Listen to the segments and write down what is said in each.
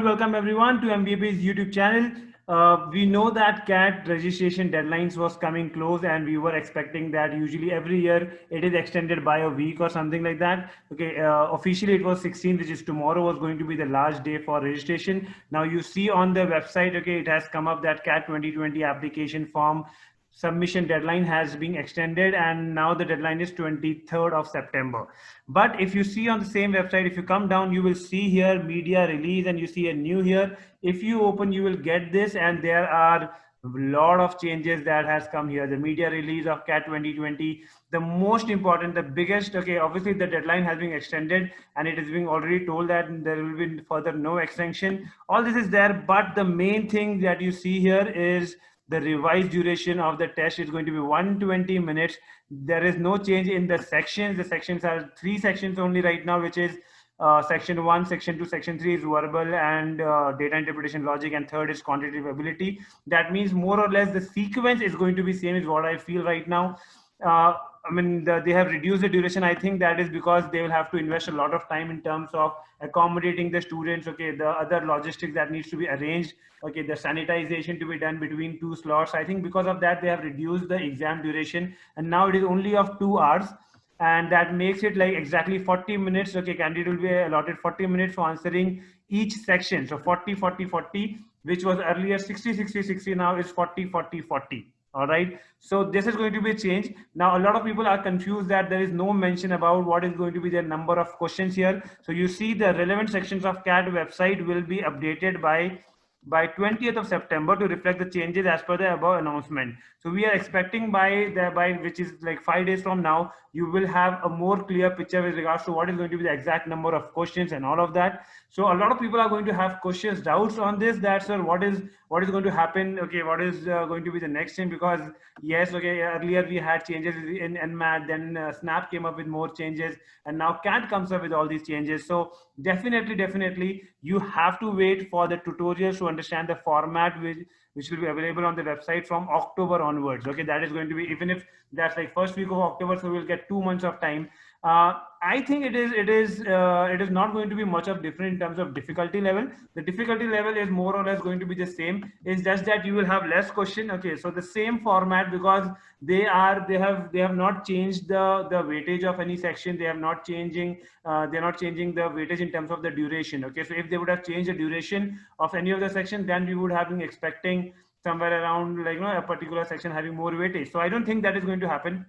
Welcome everyone to MBA's YouTube channel. We know that CAT registration deadlines was coming close, and we were expecting that usually every year it is extended by a week or something like that. Okay, officially it was 16th, which is tomorrow, was going to be the last day for registration. Now you see on the website, okay, it has come up that CAT 2020 application form submission deadline has been extended, and now the deadline is 23rd of September. But if you see on the same website, if you come down, you will see here media release, and you see a new here. If you open, you will get this, and there are a lot of changes that has come here. The media release of CAT 2020, the most important, the biggest, okay, obviously the deadline has been extended, and it is being already told that there will be further no extension. All this is there, but the main thing that you see here is the revised duration of the test is going to be 120 minutes. There is no change in the sections. The sections are 3 sections only right now, which is section 1, section 2, section 3 is verbal and data interpretation logic, and third is quantitative ability. That means more or less the sequence is going to be same, is what I feel right now. I mean, they have reduced the duration. I think that is because they will have to invest a lot of time in terms of accommodating the students. Okay, the other logistics that needs to be arranged. Okay, the sanitization to be done between 2 slots. I think because of that, they have reduced the exam duration, and now it is only of 2 hours, and that makes it like exactly 40 minutes. Okay, candidate will be allotted 40 minutes for answering each section. So 40, 40, 40, which was earlier 60, 60, 60, now is 40, 40, 40. All right, so this is going to be a change. Now a lot of people are confused that there is no mention about what is going to be the number of questions here. So you see the relevant sections of CAT website will be updated by 20th of September to reflect the changes as per the above announcement. So we are expecting by which is like 5 days from now, you will have a more clear picture with regards to what is going to be the exact number of questions and all of that. So a lot of people are going to have questions, doubts on this, that sir, what is going to happen? Okay, what is going to be the next thing? Because yes, okay, earlier we had changes in NMAT, then Snap came up with more changes, and now CAT comes up with all these changes. So definitely you have to wait for the tutorials to understand the format which will be available on the website from October onwards. Okay, that is going to be, even if that's like first week of October, so we'll get 2 months of time. I think it is not going to be much of different in terms of difficulty level. The difficulty level is more or less going to be the same. It's just that you will have less question. Okay, so the same format, because they have not changed the weightage of any section. They have not changing they're not changing the weightage in terms of the duration. Okay, so if they would have changed the duration of any of the section, then we would have been expecting somewhere around, like, a particular section having more weightage. So I don't think that is going to happen.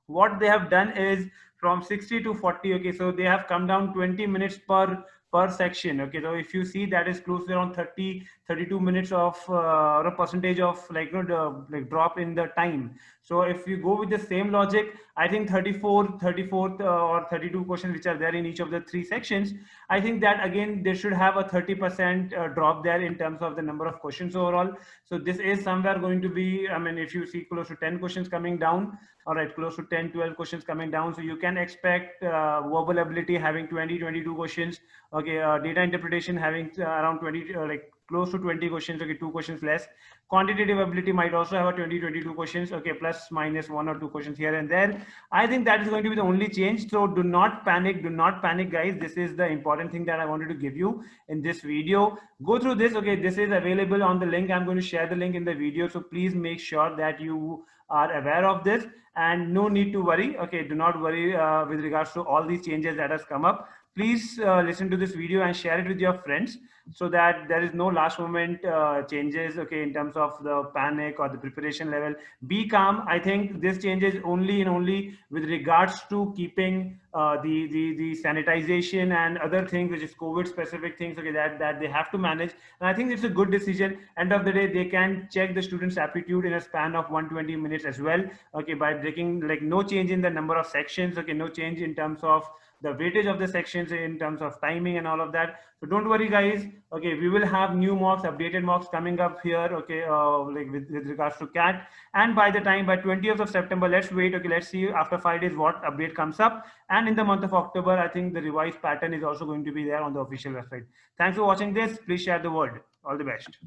What they have done is from 60 to 40. Okay, so they have come down 20 minutes per section. Okay, so if you see, that is close to around 32 minutes of a percentage of, like, the like drop in the time. So if you go with the same logic, I think 34th or 32 questions which are there in each of the 3 sections, I think that again they should have a 30% drop there in terms of the number of questions overall. So this is somewhere going to be, I mean, if you see close to 10 questions coming down, all right, close to 10-12 questions coming down. So you can expect verbal ability having 20-22 questions. Okay, data interpretation having around 20, like close to 20 questions. Okay, 2 questions less. Quantitative ability might also have a 20-22 questions. Okay, plus minus 1 or 2 questions here and there. I think that is going to be the only change. So do not panic, guys. This is the important thing that I wanted to give you in this video. Go through this. Okay, this is available on the link. I'm going to share the link in the video, so please make sure that you are aware of this, and no need to worry. Okay, do not worry with regards to all these changes that has come up. Please listen to this video and share it with your friends, so that there is no last moment changes, okay, in terms of the panic or the preparation level. Be calm. I think this changes only with regards to keeping the sanitization and other things, which is COVID specific things, okay, that they have to manage. And I think it's a good decision. End of the day, they can check the students' aptitude in a span of 120 minutes as well. Okay, by breaking, like, no change in the number of sections. Okay, no change in terms of the weightage of the sections, in terms of timing and all of that. So don't worry, guys. Okay, we will have new mocks, updated mocks coming up here. Okay, like with regards to CAT. And by 20th of September, let's wait. Okay, let's see after 5 days what update comes up. And in the month of October, I think the revised pattern is also going to be there on the official website. Thanks for watching this. Please share the word. All the best.